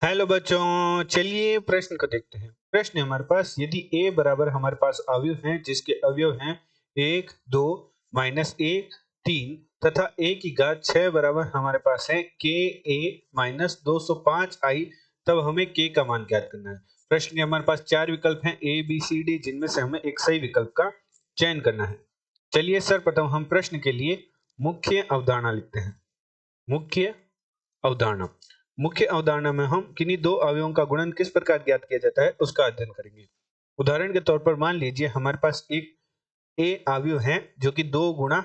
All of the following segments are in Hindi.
हेलो बच्चों, चलिए प्रश्न को देखते हैं। प्रश्न है हमारे पास, यदि a बराबर हमारे पास अवयव हैं जिसके अवयव हैं 1, 2, -1, 3 तथा a की घात 6 बराबर हमारे पास है k a माइनस 205i, तब हमें k का मान ज्ञात करना है। प्रश्न के हमारे पास चार विकल्प हैं a, b, c, d, जिनमें से हमें एक सही विकल्प का चयन करना है। चलिए सर्वप्रथम हम प्रश्न के लिए मुख्य अवधारणा लिखते हैं। मुख्य अवधारणा मुख्य अवधारणा में हम किन्हीं दो अवयवों का गुणन किस प्रकार ज्ञात किया जाता है उसका अध्ययन करेंगे। उदाहरण के तौर पर मान लीजिए हमारे पास एक ए अवयव है जो कि 2 गुणा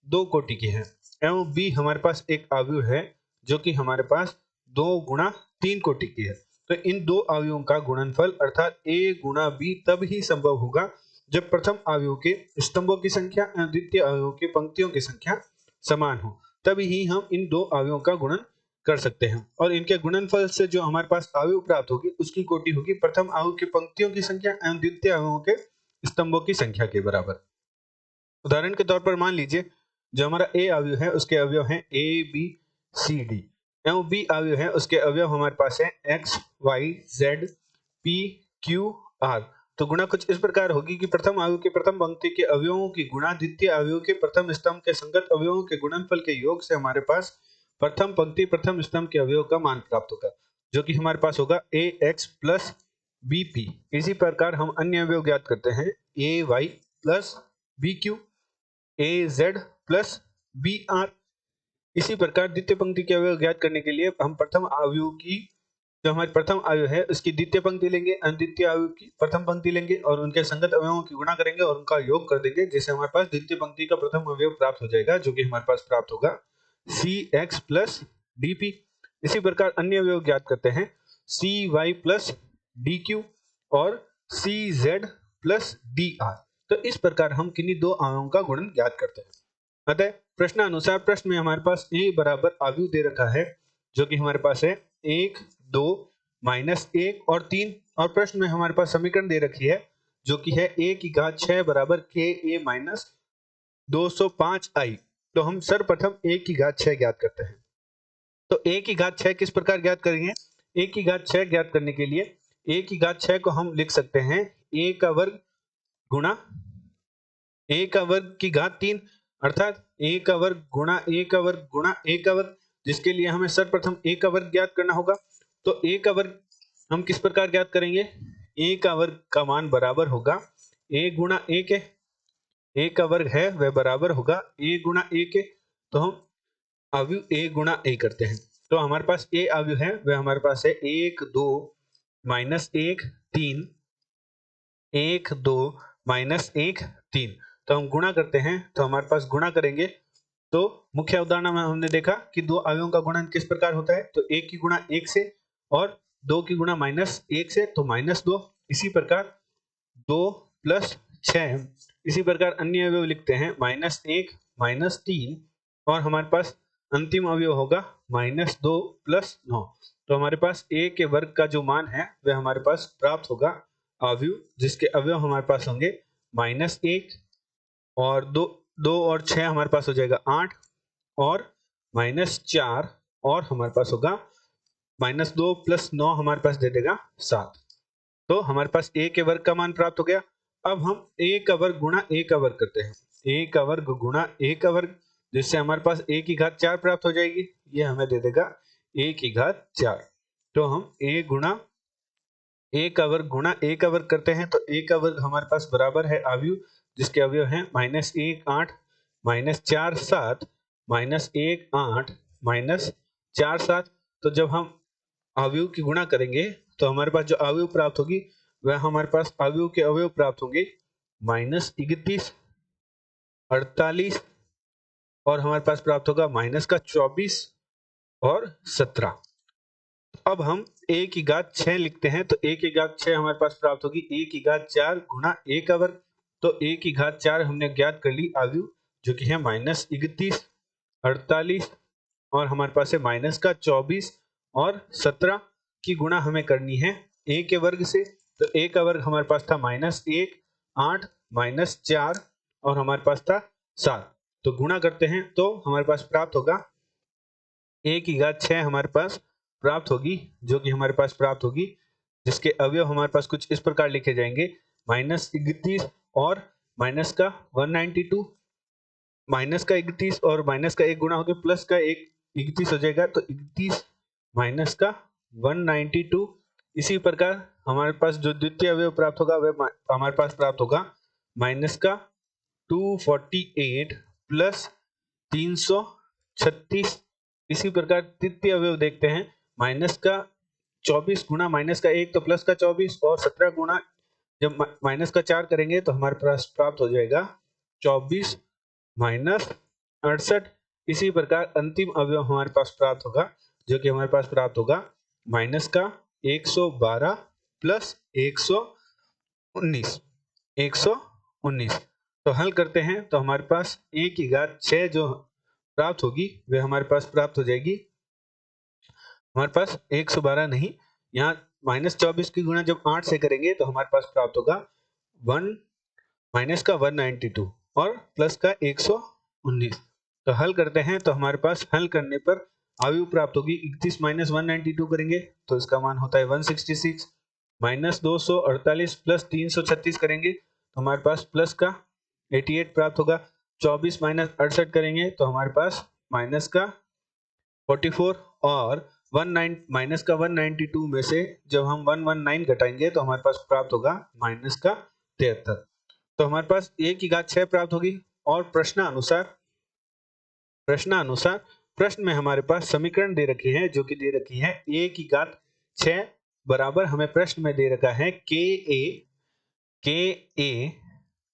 2 कोटि की है, एवं बी हमारे पास एक अवयव है जो कि हमारे पास 2 गुणा 3 कोटि की है। तो इन दो अवयवों का गुणनफल अर्थात ए गुणा बी तब ही संभव होगा जब प्रथम अवयव के स्तंभों की संख्या एवं द्वितीय अवयव की पंक्तियों की संख्या समान हो, तभी ही हम इन दो अवयवों का गुणन कर सकते हैं। और इनके गुणनफल से जो हमारे पास अवयव प्राप्त होगी उसकी कोटि होगी प्रथम अवयव की पंक्तियों की संख्या एवं द्वितीय अवयवों के स्तंभों की संख्या के बराबर। उदाहरण के तौर पर मान लीजिए जो हमारा ए अवयव है उसके अवयव हैं ए बी सी डी, एवं बी अवयव है उसके अवयव हमारे पास है X Y Z P Q R. तो गुणा कुछ इस प्रकार होगी कि प्रथम अवयव के प्रथम पंक्ति के अवयवों की गुणा द्वितीय अवयव के प्रथम स्तंभ के संगत अवयवों के गुणनफल के योग से हमारे पास प्रथम पंक्ति प्रथम स्तंभ के अवयव का मान प्राप्त होगा, जो कि हमारे पास होगा A X plus B P. इसी प्रकार हम अन्य अवयव ज्ञात करते हैं A Y plus B Q, A Z plus B R. इसी प्रकार द्वितीय पंक्ति के अवयव ज्ञात करने के लिए हम प्रथम अवयव की जो हमारी प्रथम अवयव है उसकी द्वितीय पंक्ति लेंगे, द्वितीय अवयव की प्रथम पंक्ति लेंगे और उनके संगत अवयवों की गुणा करेंगे और उनका योग कर देंगे, जिससे हमारे पास द्वितीय पंक्ति का प्रथम अवयव प्राप्त हो जाएगा, जो कि हमारे पास प्राप्त होगा सी एक्स प्लस डी पी। इसी प्रकार अन्य अवयव ज्ञात करते हैं सी वाई प्लस डी क्यू और सी जेड प्लस डी आर। तो इस प्रकार हम किन्हीं दो अवयवों का गुणन ज्ञात करते हैं। अतः प्रश्नानुसार प्रश्न में हमारे पास a बराबर अवयव दे रखा है जो कि हमारे पास है 1, 2, -1 और 3, और प्रश्न में हमारे पास समीकरण दे रखी है जो कि है a की घात 6 बराबर k a माइनस 205i। तो हम सर्वप्रथम a की घात 6 ज्ञात करते हैं। तो a की घात 6 किस प्रकार ज्ञात करेंगे? a की घात 6 ज्ञात करने के लिए a की घात 6 को हम लिख सकते हैं a का वर्ग गुणा a का वर्ग की घात 3, अर्थात a का वर्ग गुणा a का वर्ग गुणा a का वर्ग, जिसके लिए हमें सर्वप्रथम a का वर्ग ज्ञात करना होगा। तो a का वर्ग हम किस प्रकार ज्ञात करेंगे? a का वर्ग का मान बराबर होगा a गुणा a के। a का वर्ग है वह बराबर होगा a गुणा a के। तो हम अवयव a गुणा a करते हैं। तो हमारे पास a अवयव है वह हमारे पास है 1, 2, -1, 3, 1, 2, -1, 3। तो हम गुणा करते हैं, तो हमारे पास गुणा करेंगे तो मुख्य अवधारणा में हमने देखा कि दो अवयवों का गुणन किस प्रकार होता है, तो 1 की गुणा 1 से और 2 की गुणा -1 से, तो -2। इसी प्रकार 2 प्लस 6, इसी प्रकार अन्य अवयव लिखते हैं -1, -3 और हमारे पास अंतिम अवयव होगा -2 प्लस 9। तो हमारे पास a के वर्ग का जो मान है वह हमारे पास प्राप्त होगा अवयव, जिसके अवयव हमारे पास होंगे -1 और 2 और 6 हमारे पास हो जाएगा 8 और -4 और हमारे पास होगा -2 प्लस 9 हमारे पास दे देगा 7। तो हमारे पास a के वर्ग का मान प्राप्त हो गया। अब हम a का वर्ग गुणा a का वर्ग करते हैं, a का वर्ग गुणा a का वर्ग, जिससे हमारे पास a की घात 4 प्राप्त हो जाएगी। ये हमें दे देगा a की घात 4। तो हम a गुणा a का वर्ग गुणा a का वर्ग करते हैं, तो a का वर्ग हमारे पास बराबर है अवयव, जिसके अवयव हैं -1 8, -4 7, -1 8, -4 7। तो जब हम अवयव की गुणा करेंगे तो हमारे पास जो अवयव प्राप्त होगी वह हमारे पास अवयव के अवयव प्राप्त होंगे -31, 48 और हमारे पास प्राप्त होगा -24 और 17। अब हम a की घात 6 लिखते हैं, तो a की घात 6 हमारे पास प्राप्त होगी a की घात 4 गुणा a का वर्ग। तो a की घात 4 हमने ज्ञात कर ली अवयव, जो कि है -31, 48 और हमारे पास है -24 और 17 की गुणा हमें करनी है a के वर्ग से। तो a का वर्ग हमारे पास था -1 8 -4 और हमारे पास था 7। तो गुणा करते हैं तो हमारे पास प्राप्त होगा a की घात 6 हमारे पास प्राप्त होगी, जो कि हमारे पास प्राप्त होगी, जिसके अवयव हमारे पास कुछ इस प्रकार लिखे जाएंगे, -31 और माइनस का 192, माइनस का 31 और माइनस का 1 गुणा होकर प्लस का 1 31 हो जाएगा, तो 31 माइनस का 192। इसी प्रकार हमारे पास जो द्वितीय अवयव प्राप्त होगा वह हमारे पास प्राप्त होगा माइनस का 248 प्लस 336। इसी प्रकार तृतीय अवयव देखते हैं, माइनस का 24 गुणा माइनस का 1 तो प्लस का 24 और 17 गुणा जब माइनस का 4 करेंगे तो हमारे पास प्राप्त हो जाएगा 24 माइनस 68। इसी प्रकार अंतिम अवयव हमारे पास प्राप्त होगा, जो कि हमारे पास प्राप्त होगा माइनस का 112 प्लस 119। तो हल करते हैं तो हमारे पास a की घात 6 जो प्राप्त होगी वह हमारे पास प्राप्त हो जाएगी, हमारे पास 112 नहीं, यहाँ -24 की गुणा जब 8 से करेंगे तो हमारे पास प्राप्त होगा 1 माइनस का 192 और प्लस का 119। तो हल करते हैं तो हमारे पास हल करने पर अवयव प्राप्त होगी 31 माइनस 192 करेंगे तो इसका मान होता है 166, माइनस 248 प्लस 336 करेंगे तो हमारे पास प्लस का 88 प्राप्त होगा। 24 माइनस 68 करेंगे तो हमारे पास माइनस का 44 और माइनस का 192 में से जब हम 119 घटाएंगे तो हमारे पास प्राप्त होगा माइनस का 73। तो हमारे पास a की घात 6 प्राप्त होगी और प्रश्नानुसार प्रश्न में हमारे पास समीकरण दे रखी है, जो कि दे रखी है a की घात 6 बराबर हमें प्रश्न में दे रखा है ka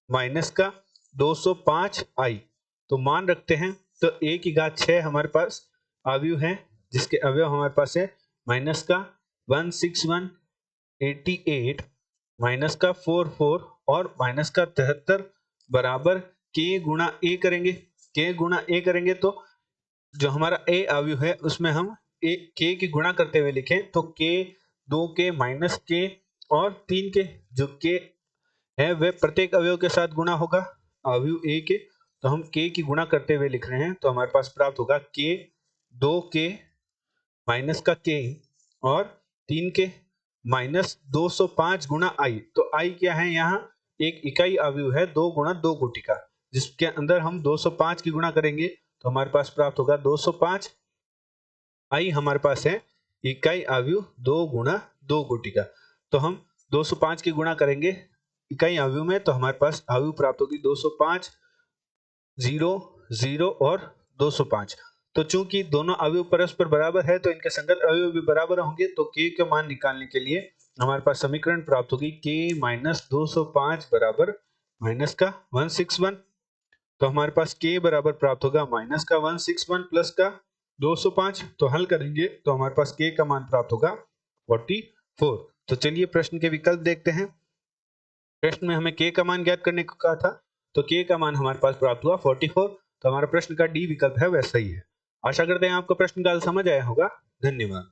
माइनस का 205 i। तो मान रखते हैं तो a की घात 6 हमारे पास अवयव है, जिसके अवयव हमारे पास है माइनस का 16188 माइनस का 44 और माइनस का 73 बराबर k गुणा a करेंगे। k गुणा a करेंगे तो जो हमारा a अवयव है उसमें हम k की गुणा करते हुए लिखें तो k 2k माइनस k और 3k, जो k है वह प्रत्येक अवयव के साथ गुणा होगा अवयव a के, तो हम k की गुणा करते हुए लिख रहे हैं तो हमारे पास प्राप्त होगा k 2k माइनस का k और 3k माइनस 205 गुणा i। तो i क्या है, यहाँ एक इकाई अवयव है 2 गुणा 2 गुटिका, जिसके अंदर हम 205 की गुणा करेंगे तो हमारे पास प्राप्त होगा 205। i हमारे पास है इकाई अवयव 2 गुणा 2 गुटिका, तो हम 205 की गुणा करेंगे इकाई अवयव में तो हमारे पास अवयव प्राप्त होगी 205 0 0 और 205। तो चूंकि दोनों अवयव परस्पर बराबर है तो इनके संगत अवयव भी बराबर होंगे, तो k का मान निकालने के लिए हमारे पास समीकरण प्राप्त होगी k माइनस 205 बराबर माइनस का 161। तो हमारे पास k बराबर प्राप्त होगा माइनस का 161 प्लस का 205। तो हल करेंगे तो हमारे पास k का मान प्राप्त होगा 44। तो चलिए प्रश्न के विकल्प देखते हैं। प्रश्न में हमें k का मान ज्ञात करने को कहा था, तो k का मान हमारे पास प्राप्त हुआ 44। तो हमारा प्रश्न का डी विकल्प है वह सही है। आशा करते हैं आपको प्रश्न का हल समझ आया होगा। धन्यवाद।